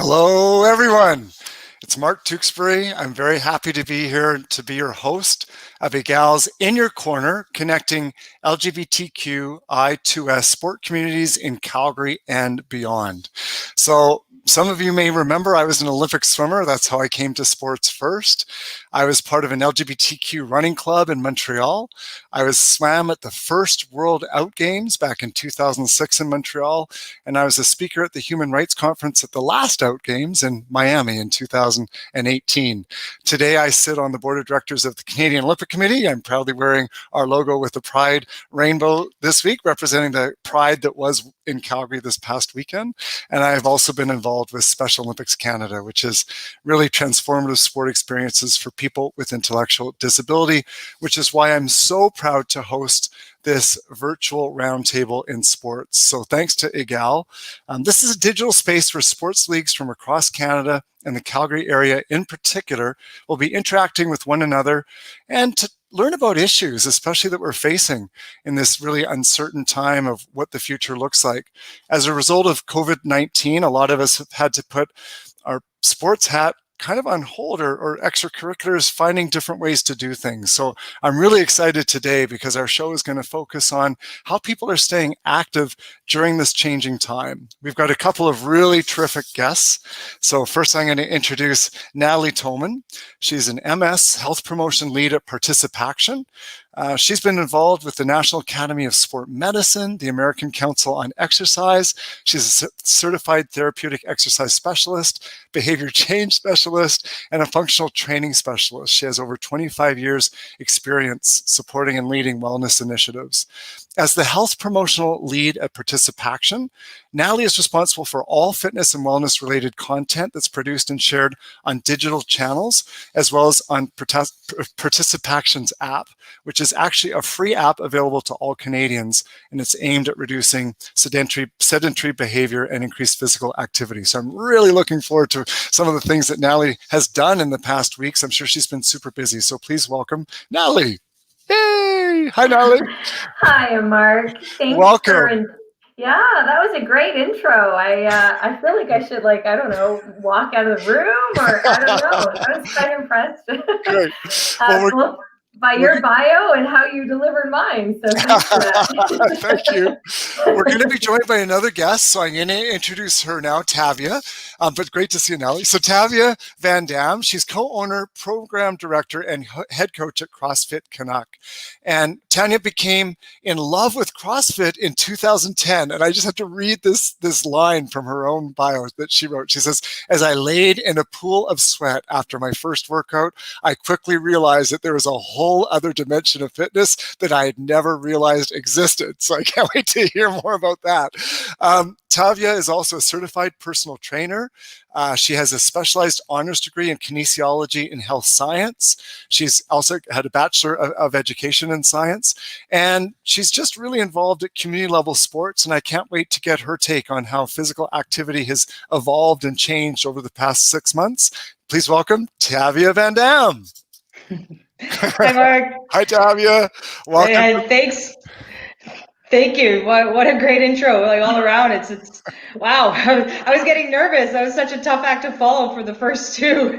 Hello, everyone. It's Mark Tewksbury. I'm very happy to be here to be your host of Egale's In Your Corner, connecting LGBTQI2S sport communities in Calgary and beyond. So some of you may remember I was an Olympic swimmer. That's how I came to sports first. I was part of an LGBTQ running club in Montreal. I swam at the first World Out Games back in 2006 in Montreal, and I was a speaker at the Human Rights Conference at the last Out Games in Miami in 2018. Today, I sit on the board of directors of the Canadian Olympic Committee. I'm proudly wearing our logo with the Pride rainbow this week, representing the Pride that was in Calgary this past weekend. And I've also been involved with Special Olympics Canada, which is really transformative sport experiences for people with intellectual disability, which is why I'm so proud to host this virtual roundtable in sports. So thanks to Egale. This is a digital space where sports leagues from across Canada and the Calgary area in particular will be interacting with one another and to learn about issues, especially that we're facing in this really uncertain time of what the future looks like. As a result of COVID-19, a lot of us have had to put our sports hat kind of on hold or extracurriculars, finding different ways to do things. So I'm really excited today because our show is going to focus on how people are staying active during this changing time. We've got a couple of really terrific guests. So first I'm going to introduce Natalie Toman. She's an MS Health Promotion Lead at Participaction. She's been involved with the National Academy of Sport Medicine, the American Council on Exercise. She's a certified therapeutic exercise specialist, behavior change specialist, and a functional training specialist. She has over 25 years experience supporting and leading wellness initiatives. As the health promotional lead at Participaction, Natalie is responsible for all fitness and wellness related content that's produced and shared on digital channels, as well as on Participaction's app, which is actually a free app available to all Canadians, and it's aimed at reducing sedentary behavior and increased physical activity. So I'm really looking forward to some of the things that Natalie has done in the past weeks. I'm sure she's been super busy. So please welcome Natalie. Yay! Hi, Natalie. Hi, Mark. Thanks. Welcome. Yeah, that was a great intro. I feel like I should, I don't know, walk out of the room, or I don't know. I was quite impressed. Great. Well, by your bio and how you delivered mine. So thanks for that. Thank you. We're going to be joined by another guest, so I'm going to introduce her now, Tavia. But great to see you, Nellie. So Tavia Van Damme, she's co-owner, program director, and head coach at CrossFit Canuck. And Tanya became in love with CrossFit in 2010. And I just have to read this line from her own bio that she wrote. She says, "As I laid in a pool of sweat after my first workout, I quickly realized that there was a whole other dimension of fitness that I had never realized existed." So I can't wait to hear more about that. Tavia is also a certified personal trainer. She has a specialized honors degree in kinesiology and health science. She's also had a Bachelor of Education in Science. And she's just really involved at community level sports. And I can't wait to get her take on how physical activity has evolved and changed over the past 6 months. Please welcome Tavia Van Damme. Hi, Mark. Hi, Tavia. Welcome. Hey, thanks. Thank you. What a great intro, all around. It's wow. I was getting nervous. That was such a tough act to follow for the first two.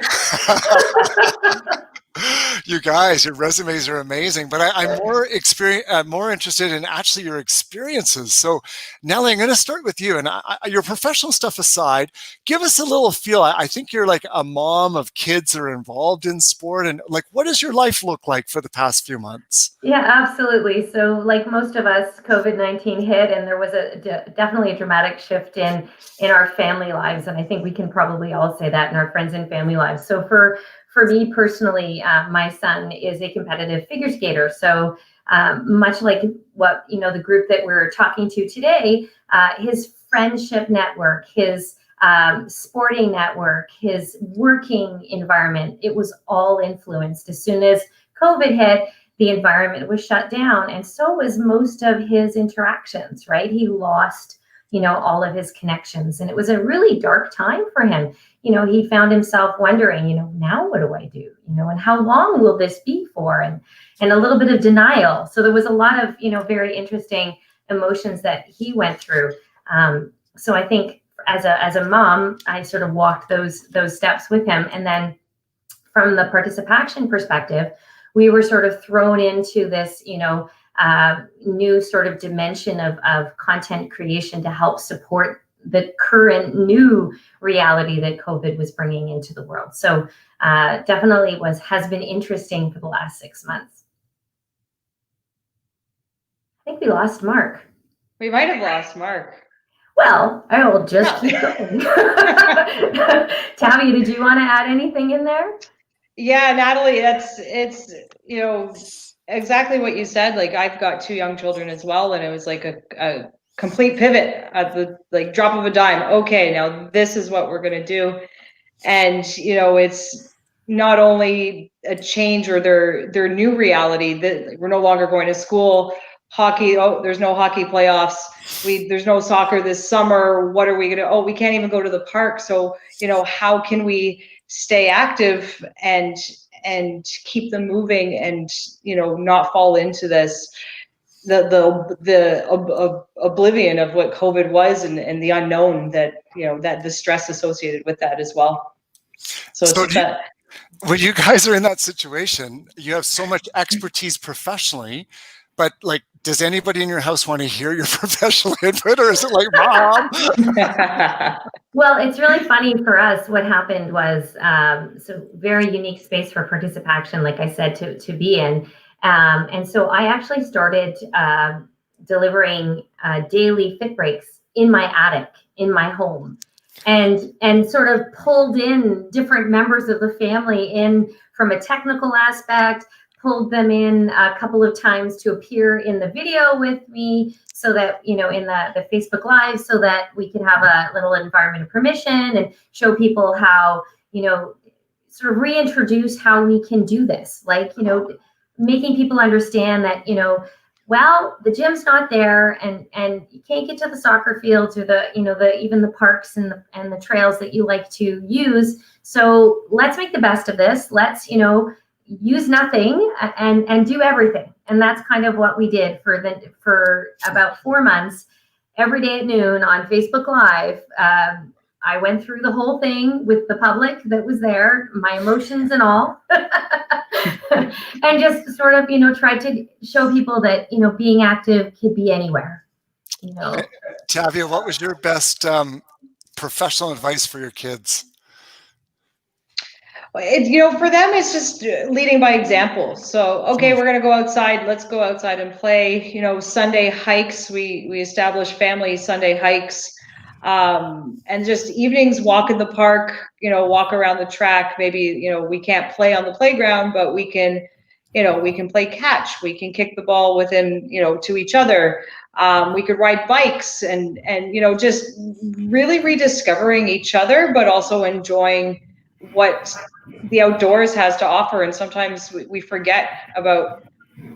You guys, your resumes are amazing, but I'm more interested in actually your experiences. So, Nellie, I'm going to start with you. And your professional stuff aside, give us a little feel. I think you're like a mom of kids that are involved in sport. And what does your life look like for the past few months? Yeah, absolutely. So like most of us, COVID-19 hit, and there was definitely a dramatic shift in our family lives. And I think we can probably all say that in our friends and family lives. So for me personally, my son is a competitive figure skater. So much like what, the group that we're talking to today, his friendship network, his sporting network, his working environment, it was all influenced. As soon as COVID hit, the environment was shut down, and so was most of his interactions, right? He lost, all of his connections, and it was a really dark time for him. He found himself wondering, now what do I do? And how long will this be for? And a little bit of denial. So there was a lot of, very interesting emotions that he went through. So I think as a mom, I sort of walked those steps with him. And then from the participation perspective, we were sort of thrown into this, new sort of dimension of content creation to help support the current new reality that COVID was bringing into the world. So definitely has been interesting for the last 6 months. I think we lost Mark. We might have lost Mark. Well, I will just keep going. Tavia, did you want to add anything in there? Yeah, Natalie, it's exactly what you said. Like, I've got 2 young children as well, and it was like a complete pivot at the drop of a dime. Okay, now this is what we're gonna do. And it's not only a change or their new reality that we're no longer going to school. Hockey, there's no hockey playoffs. There's no soccer this summer. What are we gonna? We can't even go to the park. So how can we stay active and keep them moving and not fall into this the oblivion of what COVID was and the unknown that that the stress associated with that as well. So when you guys are in that situation, you have so much expertise professionally, but like, does anybody in your house want to hear your professional input, or is it like, Mom? Well, it's really funny for us. What happened was, so very unique space for participation, like I said, to be in. And so I actually started delivering daily fit breaks in my attic, in my home, and sort of pulled in different members of the family in from a technical aspect, pulled them in a couple of times to appear in the video with me so that, in the Facebook Live, so that we could have a little environment of permission and show people how, sort of reintroduce how we can do this. Like, making people understand that, well, the gym's not there and you can't get to the soccer fields or even the parks and the trails that you like to use. So let's make the best of this. Let's, use nothing and do everything. And that's kind of what we did for about 4 months. Every day at noon on Facebook Live, I went through the whole thing with the public that was there, my emotions and all, and just sort of, tried to show people that, being active could be anywhere. Tavia, what was your best professional advice for your kids? For them, it's just leading by example. So, okay, we're going to go outside. Let's go outside and play. Sunday hikes. We established family Sunday hikes, and just evenings walk in the park. Walk around the track. Maybe we can't play on the playground, but we can play catch. We can kick the ball within to each other. We could ride bikes and just really rediscovering each other, but also enjoying what the outdoors has to offer. And sometimes we forget about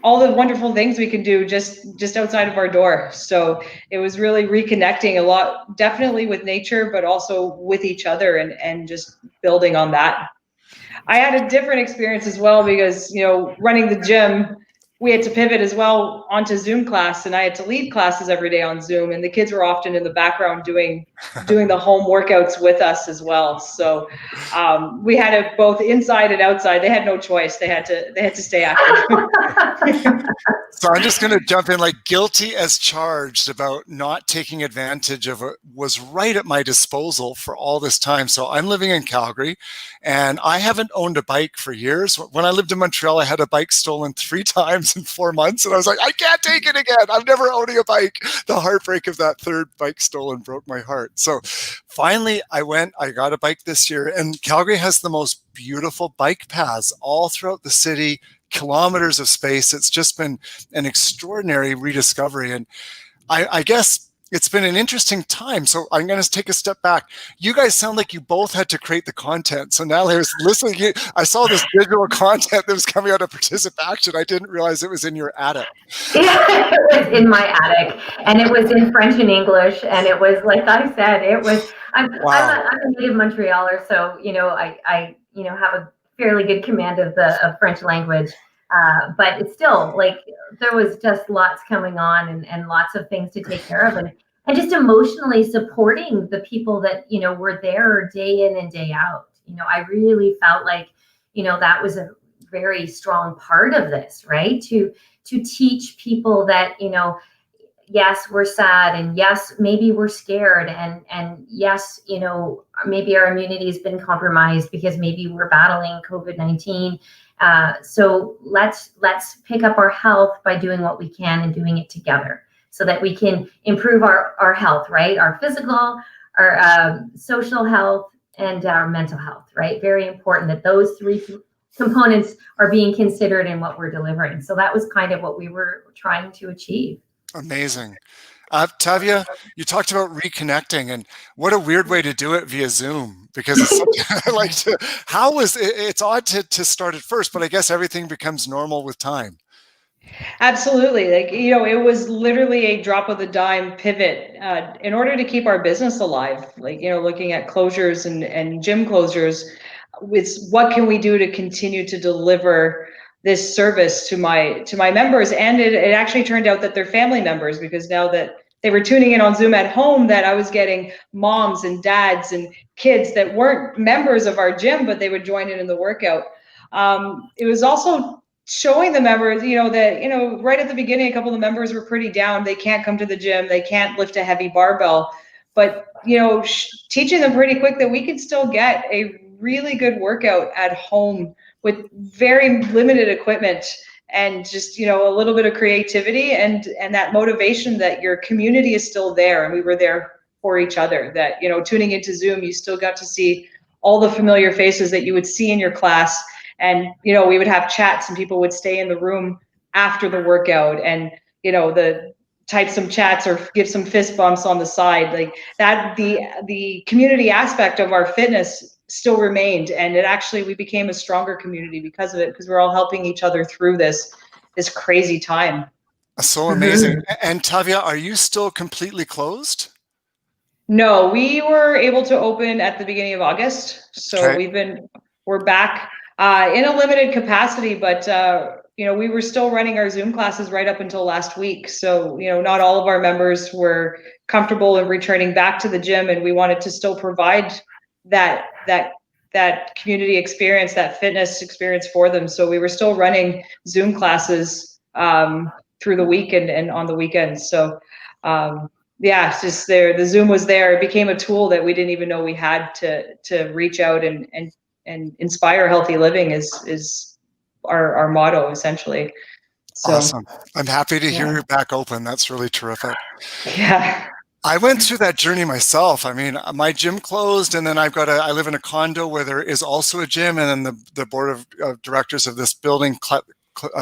all the wonderful things we can do just outside of our door. So it was really reconnecting a lot, definitely with nature, but also with each other and just building on that. I had a different experience as well because, running the gym, we had to pivot as well onto Zoom class, and I had to lead classes every day on Zoom, and the kids were often in the background doing the home workouts with us as well. So we had it both inside and outside. They had no choice. They had to stay active. So I'm just going to jump in, like, guilty as charged about not taking advantage of what was right at my disposal for all this time. So I'm living in Calgary, and I haven't owned a bike for years. When I lived in Montreal, I had a bike stolen 3 times in 4 months, and I was like, I can't take it again. I'm never owning a bike. The heartbreak of that 3rd bike stolen broke my heart. So finally, I got a bike this year, and Calgary has the most beautiful bike paths all throughout the city, kilometers of space. It's just been an extraordinary rediscovery. And I guess it's been an interesting time. So I'm going to take a step back. You guys sound like you both had to create the content. So now I was listening. I saw this digital content that was coming out of participation. I didn't realize it was in your attic. Yeah, it was in my attic, and it was in French and English. And it was, like I said, I'm a native Montrealer, so I have a fairly good command of French language. But it's still, like, there was just lots coming on and lots of things to take care of. And and just emotionally supporting the people that, were there day in and day out. I really felt like, that was a very strong part of this, right? To teach people that, yes, we're sad, and yes, maybe we're scared, and yes, maybe our immunity has been compromised because maybe we're battling COVID-19. So let's pick up our health by doing what we can and doing it together, so that we can improve our health, right? Our physical, our social health, and our mental health, right? Very important that those three components are being considered in what we're delivering. So that was kind of what we were trying to achieve. Amazing. Tavia, you talked about reconnecting, and what a weird way to do it via Zoom, because it's something I like to, it's odd to start at first, but I guess everything becomes normal with time. Absolutely. Like, it was literally a drop of the dime pivot in order to keep our business alive. Like, looking at closures and gym closures, with what can we do to continue to deliver this service to my members. And it actually turned out that they're family members, because now that they were tuning in on Zoom at home, that I was getting moms and dads and kids that weren't members of our gym, but they would join in the workout. It was also showing the members, that, right at the beginning, a couple of the members were pretty down. They can't come to the gym. They can't lift a heavy barbell. But, teaching them pretty quick that we could still get a really good workout at home with very limited equipment, and just, a little bit of creativity and that motivation that your community is still there. And we were there for each other, that, tuning into Zoom, you still got to see all the familiar faces that you would see in your class. And, we would have chats, and people would stay in the room after the workout, and, type some chats or give some fist bumps on the side, like that. The community aspect of our fitness still remained, and we became a stronger community because of it, because we're all helping each other through this crazy time. So amazing. And Tavia, are you still completely closed? No, we were able to open at the beginning of August. So Okay. we're back in a limited capacity, but we were still running our Zoom classes right up until last week. So, not all of our members were comfortable in returning back to the gym, and we wanted to still provide that community experience, that fitness experience for them. So we were still running Zoom classes through the week and on the weekends. So it's just there. The Zoom was there. It became a tool that we didn't even know we had to reach out and inspire healthy living is our motto, essentially. So, awesome. I'm happy to hear you're back open. That's really terrific. Yeah. I went through that journey myself. I mean, my gym closed, and then I live in a condo where there is also a gym, and then the board of directors of this building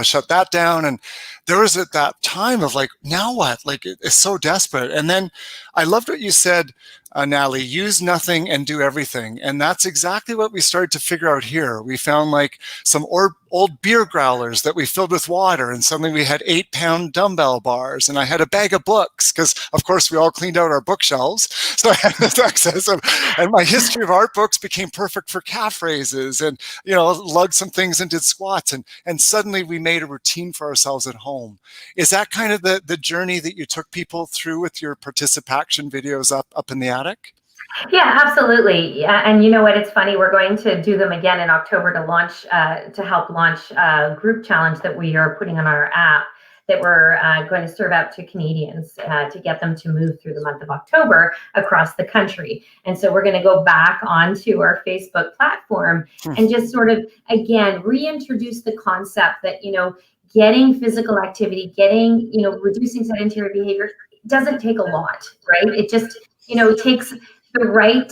shut that down. And there was at that time of like, now what? Like, it's so desperate. And then I loved what you said, Natalie, use nothing and do everything. And that's exactly what we started to figure out here. We found like some old beer growlers that we filled with water, and suddenly we had 8-pound dumbbell bars, and I had a bag of books, because of course we all cleaned out our bookshelves, so I had this access and my history of art books became perfect for calf raises, and lugged some things and did squats, and suddenly we made a routine for ourselves at home. Is that kind of the journey that you took people through with your participation videos up in the attic? Yeah, absolutely. Yeah, and you know what? It's funny. We're going to do them again in October to help launch a group challenge that we are putting on our app, that we're going to serve out to Canadians to get them to move through the month of October across the country. And so we're going to go back onto our Facebook platform and just sort of, again, reintroduce the concept that, getting physical activity, reducing sedentary behavior doesn't take a lot, right? It just, takes the right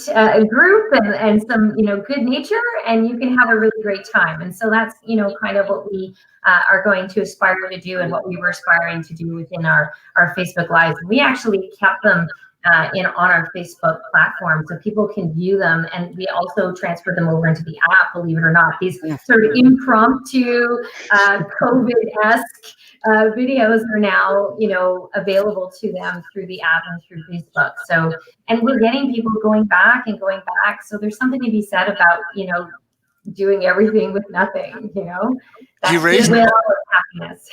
group and some, good nature, and you can have a really great time. And so that's, kind of what we are going to aspire to do, and what we were aspiring to do within our Facebook Lives. We actually kept them on our Facebook platform, so people can view them, and we also transferred them over into the app, believe it or not. These sort of impromptu COVID-esque videos are now, available to them through the app and through Facebook. So, and we're getting people going back. So there's something to be said about, doing everything with nothing, You raised happiness.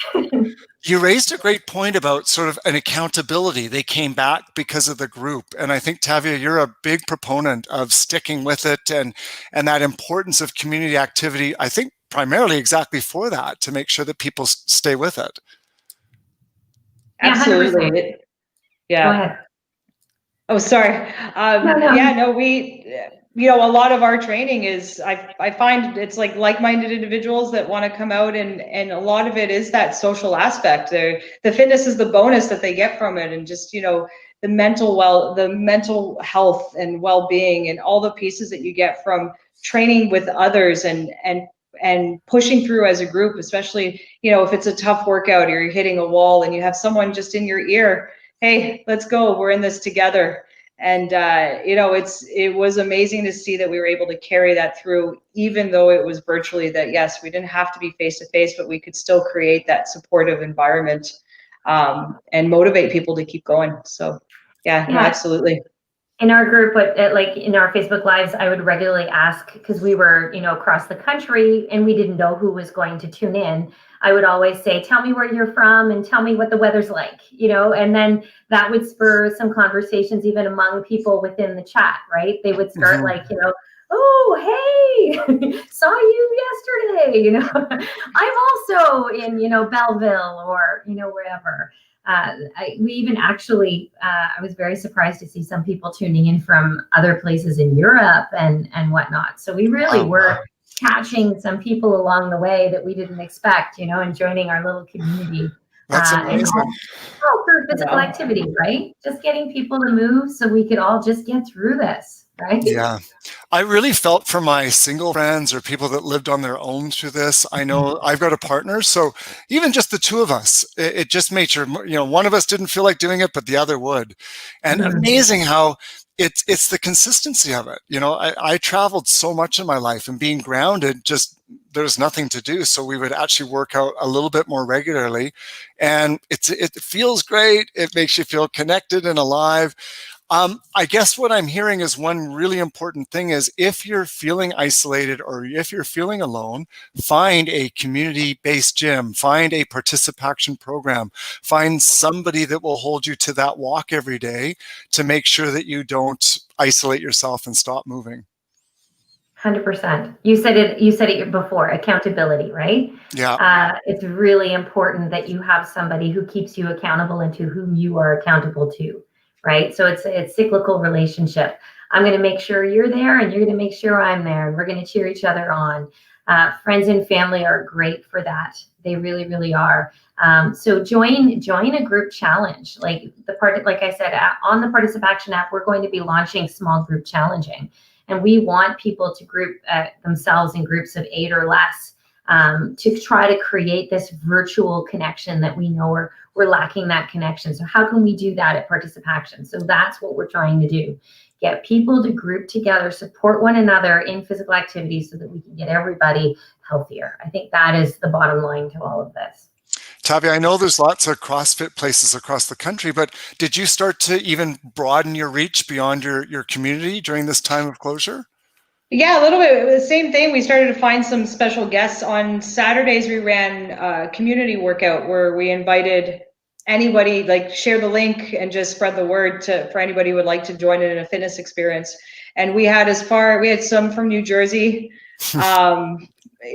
You raised a great point about sort of an accountability. They came back because of the group. And I think, Tavia, you're a big proponent of sticking with it and that importance of community activity, I think primarily exactly for that, to make sure that people stay with it. Absolutely. Yeah. Go ahead. Oh, sorry. No. Yeah, no, a lot of our training is, I find it's like like-minded individuals that want to come out, and a lot of it is that social aspect. The fitness is the bonus that they get from it, and just, the mental health and well-being and all the pieces that you get from training with others and pushing through as a group, especially, if it's a tough workout or you're hitting a wall and you have someone just in your ear, hey, let's go, we're in this together. And it was amazing to see that we were able to carry that through, even though it was virtually. That, yes, we didn't have to be face to face, but we could still create that supportive environment and motivate people to keep going. So yeah. No, absolutely. In our group, like in our Facebook Lives, I would regularly ask, because we were, across the country and we didn't know who was going to tune in. I would always say, tell me where you're from and tell me what the weather's like, and then that would spur some conversations even among people within the chat, right? They would start like, oh, hey, saw you yesterday, I'm also in, Belleville or, wherever. We even actually, I was very surprised to see some people tuning in from other places in Europe and whatnot. So we really were catching some people along the way that we didn't expect, and joining our little community. That's amazing. All for physical activity, right? Just getting people to move so we could all just get through this, right? Yeah. I really felt for my single friends or people that lived on their own through this. I know I've got a partner, so even just the two of us, it just made sure, one of us didn't feel like doing it, but the other would. And amazing how it's the consistency of it. I traveled so much in my life, and being grounded, just there's nothing to do. So we would actually work out a little bit more regularly, and it feels great. It makes you feel connected and alive. I guess what I'm hearing is one really important thing is, if you're feeling isolated or if you're feeling alone, find a community-based gym, find a participation program, find somebody that will hold you to that walk every day to make sure that you don't isolate yourself and stop moving. 100%. You said it before, accountability, right? Yeah. It's really important that you have somebody who keeps you accountable and to whom you are accountable to. Right. So it's a cyclical relationship. I'm going to make sure you're there and you're going to make sure I'm there, and we're going to cheer each other on. Friends and family are great for that. They really, really are. So join a group challenge. Like I said, on the Participation app, we're going to be launching small group challenging, and we want people to group themselves in groups of 8 or less to try to create this virtual connection that we know we're lacking that connection. So how can we do that at Participation? So that's what we're trying to do. Get people to group together, support one another in physical activity so that we can get everybody healthier. I think that is the bottom line to all of this. Tavia, I know there's lots of CrossFit places across the country, but did you start to even broaden your reach beyond your community during this time of closure? Yeah, a little bit. The same thing. We started to find some special guests. On Saturdays, we ran a community workout where we invited anybody, like share the link and just spread the word for anybody who would like to join in a fitness experience. And we had some from New Jersey.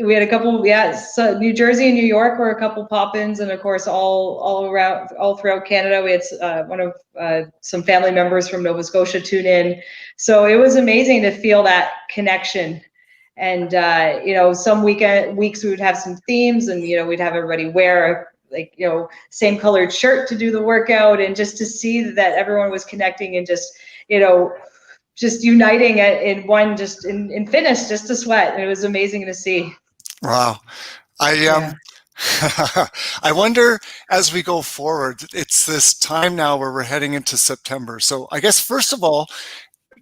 We had a couple, so New Jersey and New York were a couple pop-ins, and of course all throughout Canada. We had some family members from Nova Scotia tune in. So it was amazing to feel that connection. And some weeks we would have some themes, and we'd have everybody wear same colored shirt to do the workout, and just to see that everyone was connecting and just uniting in one, just in fitness, just to sweat. It was amazing to see. Wow. I wonder, as we go forward, it's this time now where we're heading into September. So I guess, first of all,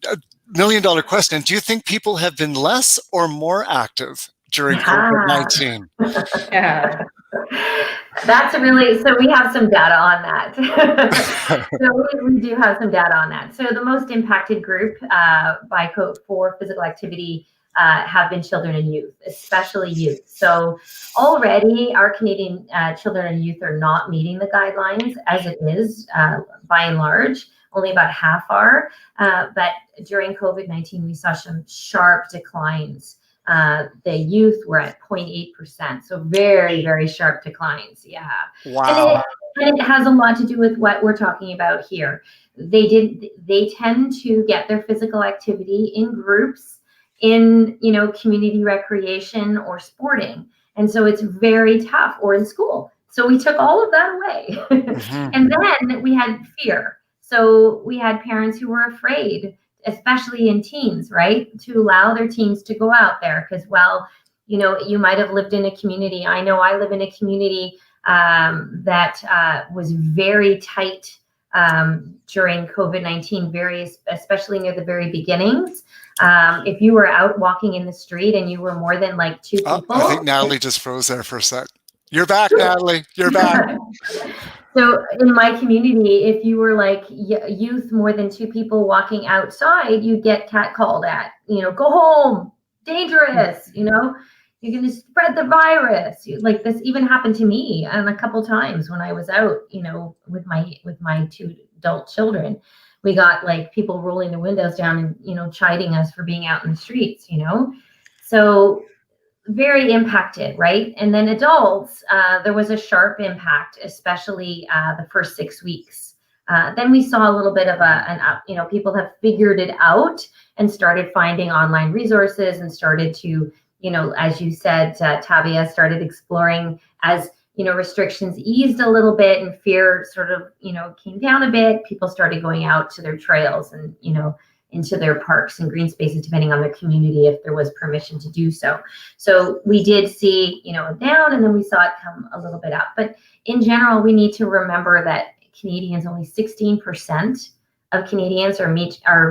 $1 million question, do you think people have been less or more active during COVID-19? Yeah. So we have some data on that. So we do have some data on that. So the most impacted group for physical activity have been children and youth, especially youth. So already our Canadian children and youth are not meeting the guidelines as it is by and large. Only about half are. But during COVID-19, we saw some sharp declines. The youth were at 0.8%. So very, very sharp declines. Yeah. Wow. And it has a lot to do with what we're talking about here. They tend to get their physical activity in groups, in community recreation or sporting. And so it's very tough, or in school. So we took all of that away. Mm-hmm. And then we had fear. So we had parents who were afraid, especially in teens, right, to allow their teens to go out there because, well, you might have lived in a community. I know I live in a community that was very tight during COVID-19, especially near the very beginnings. If you were out walking in the street and you were more than like two people. I think Natalie just froze there for a sec. You're back, Natalie. You're back. So in my community, if you were like youth, more than two people walking outside, you'd get catcalled at, go home, dangerous, you're going to spread the virus. Like this even happened to me a couple times when I was out, with my two adult children. We got like people rolling the windows down and, chiding us for being out in the streets, So very impacted, right? And then adults, there was a sharp impact, especially the first 6 weeks. Then we saw a little bit of people have figured it out and started finding online resources and started to, as you said, Tavia, started exploring as, restrictions eased a little bit and fear sort of, came down a bit. People started going out to their trails and, into their parks and green spaces, depending on their community, if there was permission to do so. So we did see, down, and then we saw it come a little bit up. But in general, we need to remember that Canadians, only 16% of Canadians are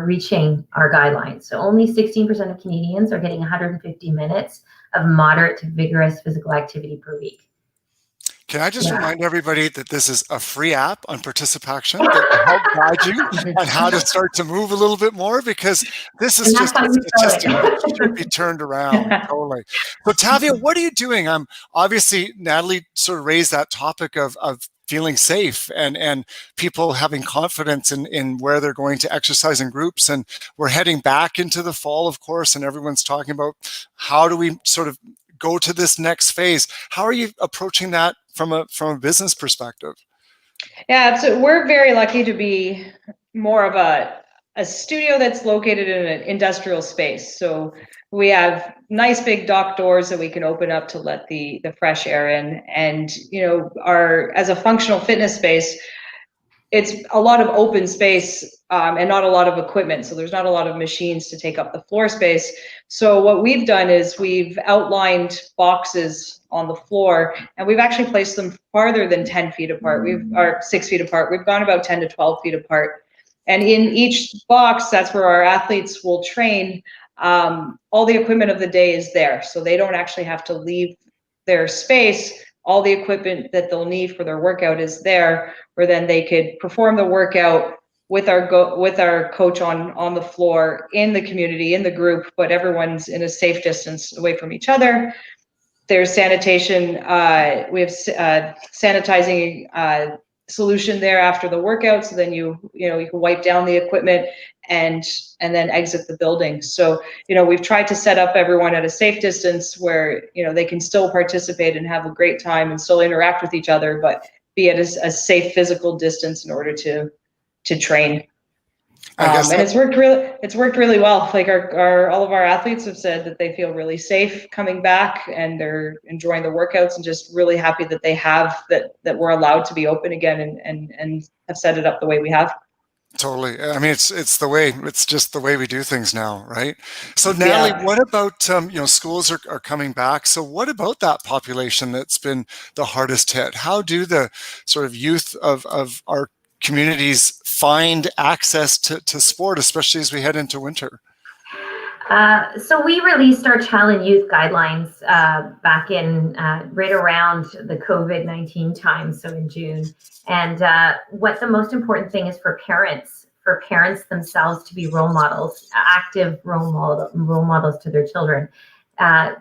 reaching our guidelines. So only 16% of Canadians are getting 150 minutes of moderate to vigorous physical activity per week. Can I just remind everybody that this is a free app on Participation that will help guide you on how to start to move a little bit more, because this is just a statistic that should be turned around. Totally. So Tavia, what are you doing? Obviously, Natalie sort of raised that topic of feeling safe and people having confidence in where they're going to exercise in groups. And we're heading back into the fall, of course, and everyone's talking about how do we sort of go to this next phase. How are you approaching that from a business perspective? Yeah, so we're very lucky to be more of a studio that's located in an industrial space. So we have nice big dock doors that we can open up to let the fresh air in. And, as a functional fitness space, it's a lot of open space and not a lot of equipment. So there's not a lot of machines to take up the floor space. So what we've done is we've outlined boxes on the floor, and we've actually placed them farther than 10 feet apart. Are 6 feet apart. We've gone about 10 to 12 feet apart. And in each box, that's where our athletes will train. All the equipment of the day is there. So they don't actually have to leave their space. All the equipment that they'll need for their workout is there, where then they could perform the workout with our coach on the floor, in the community, in the group, but everyone's in a safe distance away from each other. There's sanitation. We have sanitizing solution there after the workout, so then you can wipe down the equipment and then exit the building. So we've tried to set up everyone at a safe distance where they can still participate and have a great time and still interact with each other, but be at a safe physical distance in order to train. And it's worked really well. Like all of our athletes have said that they feel really safe coming back, and they're enjoying the workouts and just really happy that they have that we're allowed to be open again and have set it up the way we have. Totally. I mean, it's just the way we do things now, right? So Natalie, what about, schools are coming back. So what about that population that's been the hardest hit? How do the sort of youth of our communities find access to sport, especially as we head into winter? So we released our child and youth guidelines back in right around the COVID-19 time, so in June. And what the most important thing is for parents for parents themselves to be role models, active role models to their children.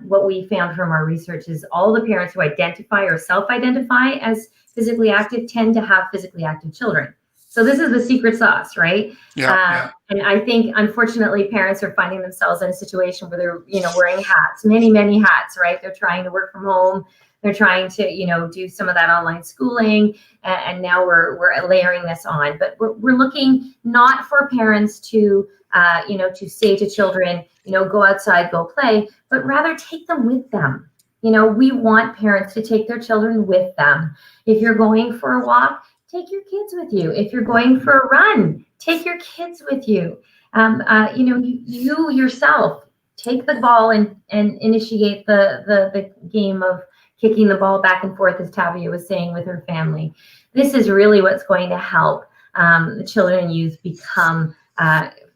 What we found from our research is all the parents who identify or self-identify as physically active tend to have physically active children. So this is the secret sauce, right? Yeah. And I think, unfortunately, parents are finding themselves in a situation where they're, wearing hats, many hats, right? They're trying to work from home. They're trying to, do some of that online schooling, and now we're layering this on. But we're looking not for parents to, to say to children, go outside, go play, but rather take them with them. We want parents to take their children with them. If you're going for a walk, take your kids with you. If you're going for a run, take your kids with you. You yourself take the ball and initiate the game of kicking the ball back and forth, as Tavia was saying, with her family. This is really what's going to help the children and youth become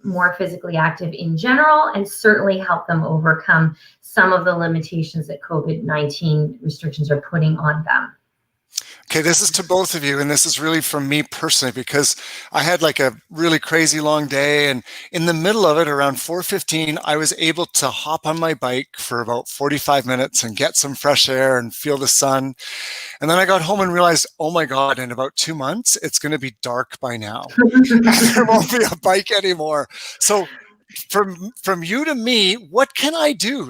more physically active in general, and certainly help them overcome some of the limitations that COVID-19 restrictions are putting on them. Okay, this is to both of you, and this is really from me personally, because I had like a really crazy long day, and in the middle of it, around 4:15, I was able to hop on my bike for about 45 minutes and get some fresh air and feel the sun. And then I got home and realized, oh my God, in about 2 months, it's going to be dark by now. And there won't be a bike anymore. So from you to me, what can I do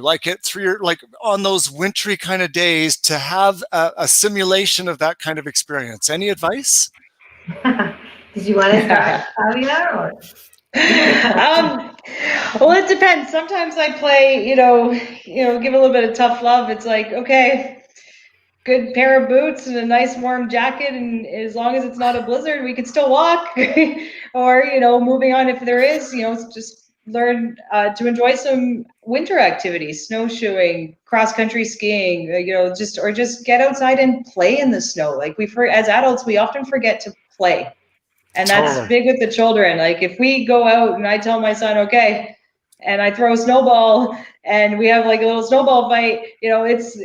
on those wintry kind of days to have a simulation of that kind of experience? Any advice? Did you want to start, Tavia, or? Well, it depends. Sometimes I play, give a little bit of tough love. It's like, okay, good pair of boots and a nice warm jacket, and as long as it's not a blizzard, we can still walk. Or, moving on if there is, just learn to enjoy some winter activities, snowshoeing, cross-country skiing, just get outside and play in the snow. Like as adults, we often forget to play. And that's big with the children. Like if we go out and I tell my son, okay, and I throw a snowball and we have like a little snowball fight, it's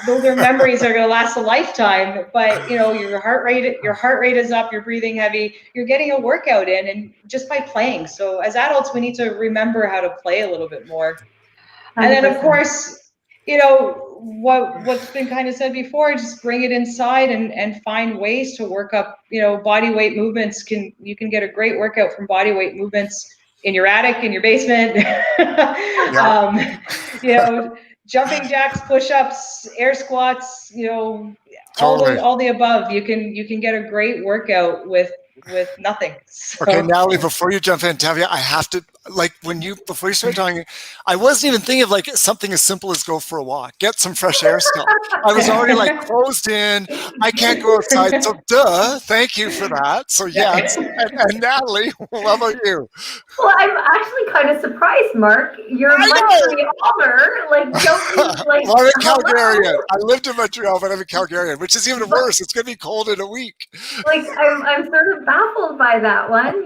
those are memories that are going to last a lifetime. But your heart rate is up, you're breathing heavy, you're getting a workout in, and just by playing. So as adults, we need to remember how to play a little bit more. 100%. And then of course, what's been kind of said before, just bring it inside and find ways to work up, body weight movements. You can get a great workout from body weight movements in your attic, in your basement. Jumping jacks, push-ups, air squats, Totally. all the above. You can get a great workout with nothing. So. Okay, Natalie, before you jump in, Tavia, I have to, before you start talking, I wasn't even thinking of something as simple as go for a walk, get some fresh air still. I was already closed in, I can't go outside, so thank you for that. So yes, and Natalie, what about you? Well, I'm actually kind of surprised, Mark. You're in Montrealer, Well, I'm a Calgarian. I lived in Montreal, but I'm a Calgarian, which is even worse. It's going to be cold in a week. I'm sort of baffled by that one.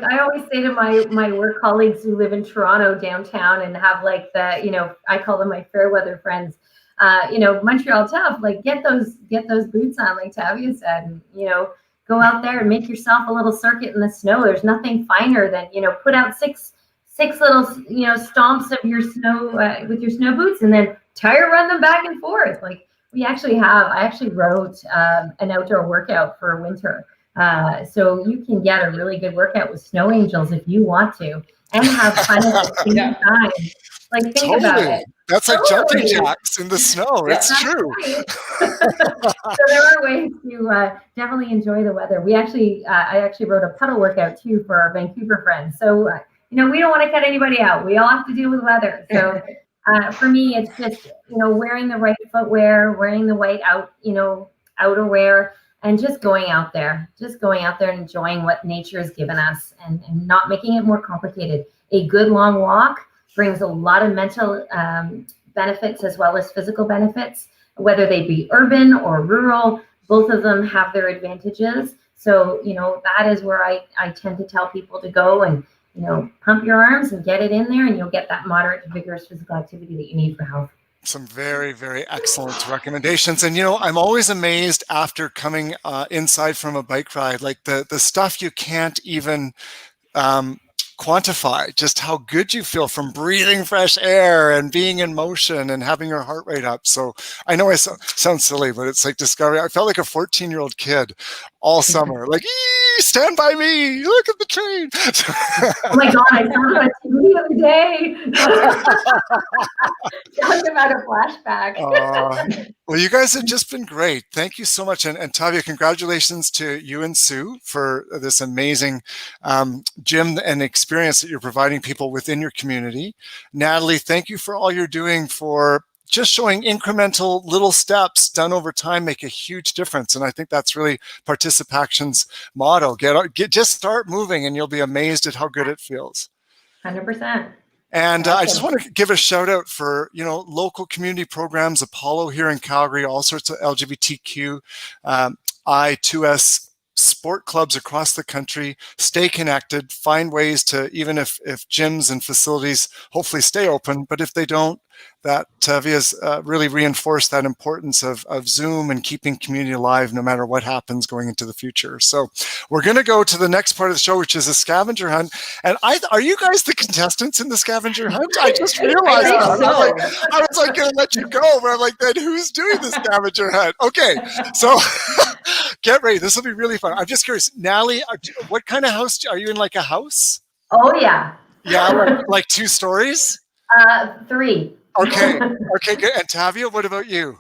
I always say to my work colleagues who live in Toronto downtown and have I call them my fair weather friends. Montreal tough. Get those boots on, like Tavia said, and go out there and make yourself a little circuit in the snow. There's nothing finer than put out six little stomps of your snow with your snow boots, and then tire run them back and forth. I actually wrote an outdoor workout for winter. So you can get a really good workout with snow angels if you want to, and have fun at the same time. Think about it. That's like jumping jacks in the snow. Yeah. It's true. So there are ways to definitely enjoy the weather. I actually wrote a puddle workout too for our Vancouver friends. So we don't want to cut anybody out. We all have to deal with weather. So for me, it's just wearing the right footwear, wearing the right outerwear, and just going out there and enjoying what nature has given us, and not making it more complicated. A good long walk brings a lot of mental benefits as well as physical benefits, whether they be urban or rural. Both of them have their advantages. So, that is where I tend to tell people to go and, pump your arms and get it in there, and you'll get that moderate to vigorous physical activity that you need for health. Some very, very excellent recommendations. And, I'm always amazed after coming inside from a bike ride, the stuff you can't even quantify just how good you feel from breathing fresh air and being in motion and having your heart rate up. So I know I sound silly, but it's like discovery. I felt like a 14-year-old kid all summer, like, stand by me, look at the train. Oh my God, I saw it on TV the other day. Talking about a flashback. Well, you guys have just been great. Thank you so much. And Tavia, congratulations to you and Sue for this amazing gym and experience that you're providing people within your community. Natalie, thank you for all you're doing for just showing incremental little steps done over time make a huge difference. And I think that's really Participaction's motto. Just start moving and you'll be amazed at how good it feels. 100%. And I just want to give a shout out for, local community programs, Apollo here in Calgary, all sorts of LGBTQ, I2S sport clubs across the country. Stay connected, find ways to, even if gyms and facilities hopefully stay open, but if they don't, that Tavia's really reinforced that importance of Zoom and keeping community alive no matter what happens going into the future. So we're going to go to the next part of the show, which is a scavenger hunt. And are you guys the contestants in the scavenger hunt? I just realized that. So. I was like going to let you go, but I'm like, then who's doing the scavenger hunt? Okay, so get ready. This will be really fun. I'm just curious, Natalie, what kind of house are you in? Like a house? Oh yeah. Yeah, like 2 stories? 3. Okay, good. And Tavia, what about you?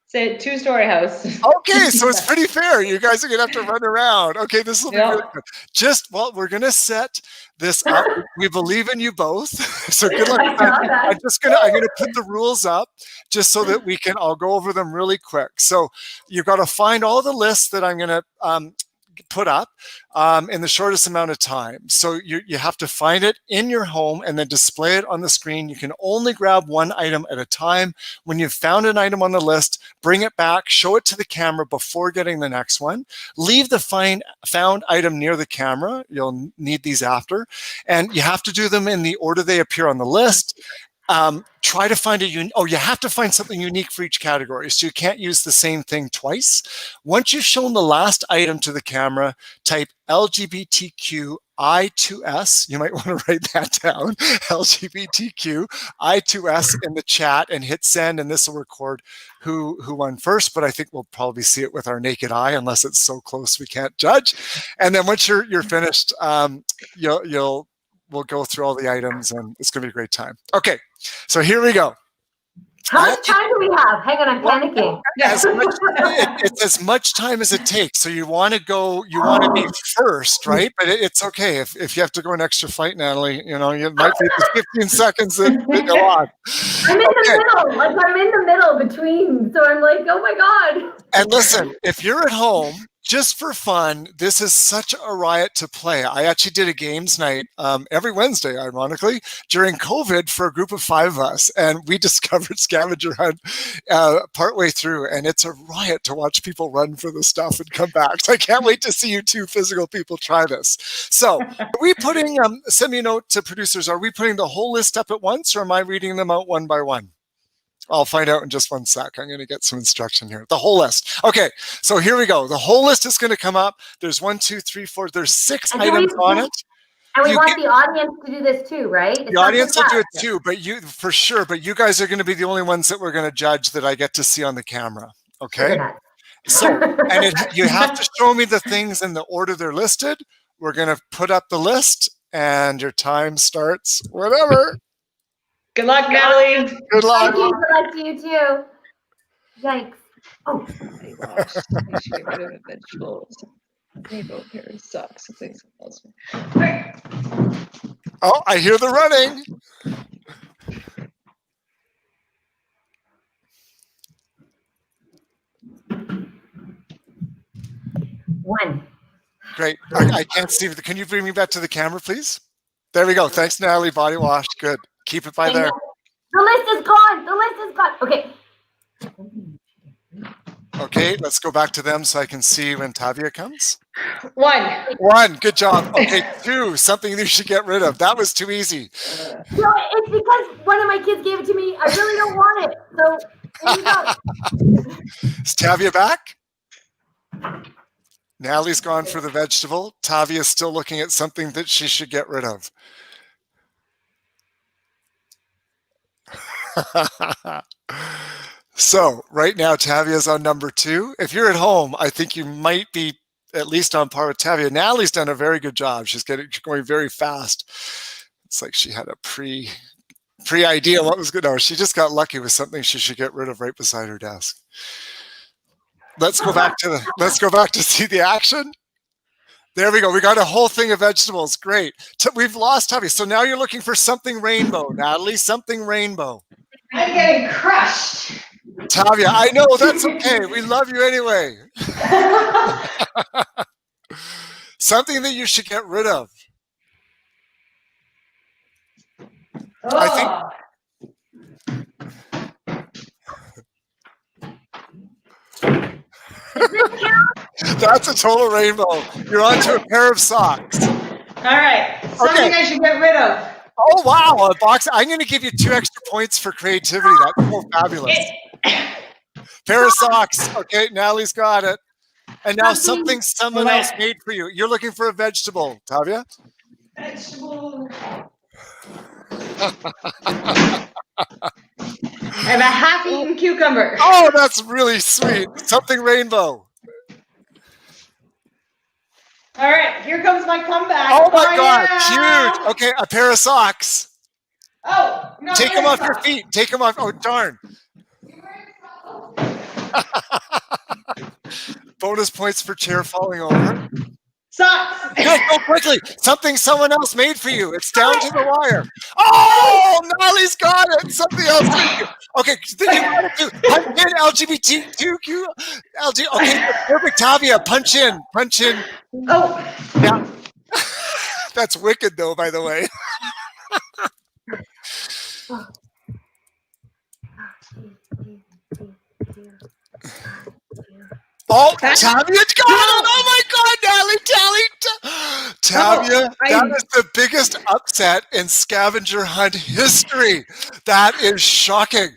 It's a 2-story house. Okay, so it's pretty fair. You guys are gonna have to run around. Okay, this will be really good. We're gonna set this up. We believe in you both. So good luck. I'm gonna put the rules up just so that we can. I'll go over them really quick. So you've got to find all the lists that I'm gonna put up in the shortest amount of time. So you have to find it in your home and then display it on the screen. You can only grab one item at a time. When you've found an item on the list, bring it back, show it to the camera before getting the next one. Leave the found item near the camera. You'll need these after. And you have to do them in the order they appear on the list. Try to find you have to find something unique for each category. So you can't use the same thing twice. Once you've shown the last item to the camera, type LGBTQ I2S. You might want to write that down. LGBTQ I2S in the chat and hit send, and this will record who won first. But I think we'll probably see it with our naked eye unless it's so close we can't judge. And then once you're finished, we'll go through all the items and it's going to be a great time. Okay, so here we go. How much time do we have? Hang on, I'm panicking. It's as much time as it takes. So you want to be first, right? But it's okay. If you have to go an extra flight, Natalie, you might be the 15 seconds that go on. I'm in the middle. I'm in the middle between. So I'm like, oh my God. And listen, if you're at home, just for fun, this is such a riot to play. I actually did a games night every Wednesday, ironically, during COVID for a group of 5 of us. And we discovered Scavenger Hunt partway through. And it's a riot to watch people run for the stuff and come back. So I can't wait to see you 2 physical people try this. So are we putting, send me a note to producers, are we putting the whole list up at once or am I reading them out one by one? I'll find out in just one sec. I'm going to get some instruction here. The whole list. Okay, so here we go. The whole list is going to come up. There's 1, 2, 3, 4. There's 6 items on it. And we want the audience to do this too, right? The audience will do it too, but you for sure. But you guys are going to be the only ones that we're going to judge that I get to see on the camera. Okay. So, and you have to show me the things in the order they're listed. We're going to put up the list, and your time starts whenever. Good luck, Natalie. Good luck. Thank you. Good luck to you too. Yikes. Oh. Get rid of vegetables. Rainbow berry sucks. Oh, I hear the running. One. Great. I can't see. Can you bring me back to the camera, please? There we go. Thanks, Natalie. Body wash. Good. Keep it by there. The list is gone. The list is gone. Okay. Okay, let's go back to them so I can see when Tavia comes. 1. Good job. Okay, 2, something you should get rid of. That was too easy. No, it's because one of my kids gave it to me. I really don't want it. So there you go. Is Tavia back? Natalie's gone for the vegetable. Tavia's still looking at something that she should get rid of. So right now, Tavia's on number 2. If you're at home, I think you might be at least on par with Tavia. Natalie's done a very good job. She's going very fast. It's like she had a pre-idea what was good. No, she just got lucky with something she should get rid of right beside her desk. Let's go back to see the action. There we go. We got a whole thing of vegetables. Great. We've lost Tavia. So now you're looking for something rainbow, Natalie. Something rainbow. I'm getting crushed. Tavia, I know, that's okay. We love you anyway. Something that you should get rid of. I think that's a total rainbow. You're onto a pair of socks. All right. Something I should get rid of. Oh, wow. A box. I'm going to give you 2 extra points for creativity. That's so fabulous. Pair of socks. Okay, Natalie's got it. And now something someone else made for you. You're looking for a vegetable, Tavia? Vegetable. I have a half-eaten cucumber. Oh, that's really sweet. Something rainbow. All right, here comes my comeback. Oh my God, huge. Okay, a pair of socks. Oh, no. Take them off your feet. Take them off. Oh, darn. Bonus points for chair falling over. Socks. Go quickly. Something someone else made for you. It's down to the wire. Oh, Natalie's got it. Something else made you. Okay, then you got it too. Punch in LGBTQ. Okay, perfect. Tavia, punch in. Punch in. Oh. Yeah. That's wicked, though, by the way. Oh, Tavia got it! Oh my God, Natalie, Tavia, that is the biggest upset in Scavenger Hunt history. That is shocking.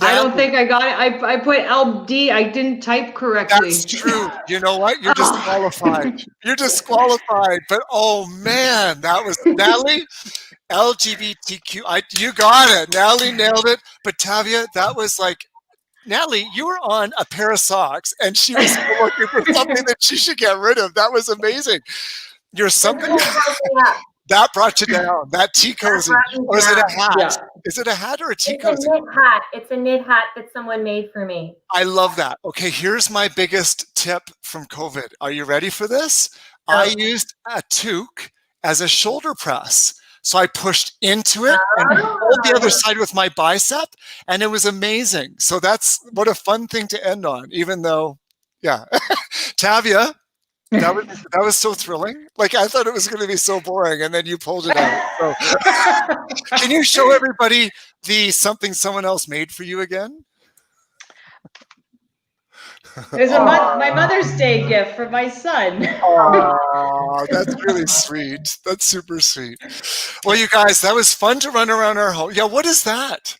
I don't think I got it. I put LD. I didn't type correctly. That's true. You know what? You're disqualified. You're disqualified. But oh man, that was Natalie. LGBTQ. You got it. Natalie nailed it. But Tavia, that was like. Natalie, you were on a pair of socks, and she was looking for something that she should get rid of. That was amazing. You're something that brought you down. That tea cozy, or is it a hat? Yeah. Is it a hat or a tea cozy? It's a knit hat. It's a knit hat that someone made for me. I love that. Okay, here's my biggest tip from COVID. Are you ready for this? I used a toque as a shoulder press. So I pushed into it and pulled the other side with my bicep, and it was amazing. So that's what a fun thing to end on, even though, yeah. Tavia, that was so thrilling. Like, I thought it was going to be so boring, and then you pulled it out. So. Can you show everybody the something someone else made for you again? It was my Mother's Day gift for my son. Oh, that's really sweet. That's super sweet. Well, you guys, that was fun to run around our home. Yeah, what is that?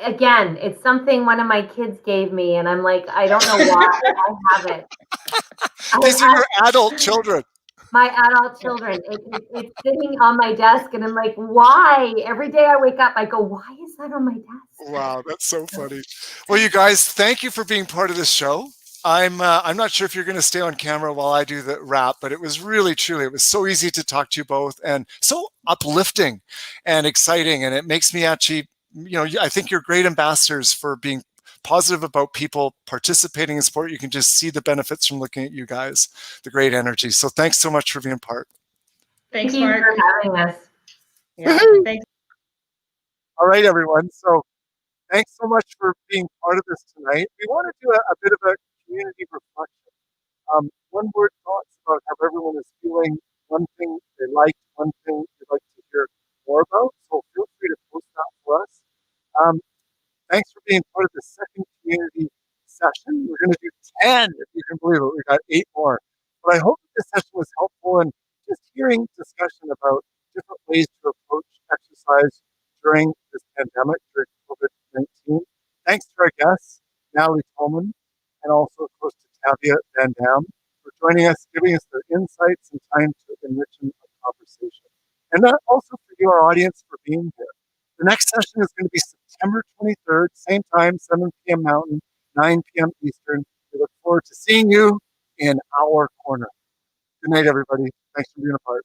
Again, it's something one of my kids gave me, and I'm like, I don't know why I have it. These are your adult children. My adult children. It's sitting on my desk, and I'm like, why? Every day I wake up, I go, why is that on my desk? Wow, that's so funny. Well, you guys, thank you for being part of this show. I'm not sure if you're going to stay on camera while I do the wrap, but it was really, truly, it was so easy to talk to you both, and so uplifting and exciting, and it makes me actually, I think you're great ambassadors for being positive about people participating in sport. You can just see the benefits from looking at you guys, the great energy. So thanks so much for being part. Thanks, Thank you for having us. Yeah, thanks. All right, everyone. So thanks so much for being part of this tonight. We want to do a bit of a community reflection. One word thoughts about how everyone is feeling, one thing they like, one thing they'd like to hear more about. So feel free to post that for us. Thanks for being part of the second community session. We're going to do 10, if you can believe it. We've got 8 more. But I hope that this session was helpful in just hearing discussion about different ways to approach exercise during this pandemic, during COVID-19. Thanks to our guests, Natalie Tolman, and also, of course, to Tavia Van Damme for joining joining us, giving us their insights and time to enrich our conversation. And also for you, our audience, for being here. The next session is going to be September 23rd, same time, 7 p.m. Mountain, 9 p.m. Eastern. We look forward to seeing you in our corner. Good night, everybody. Thanks for being a part.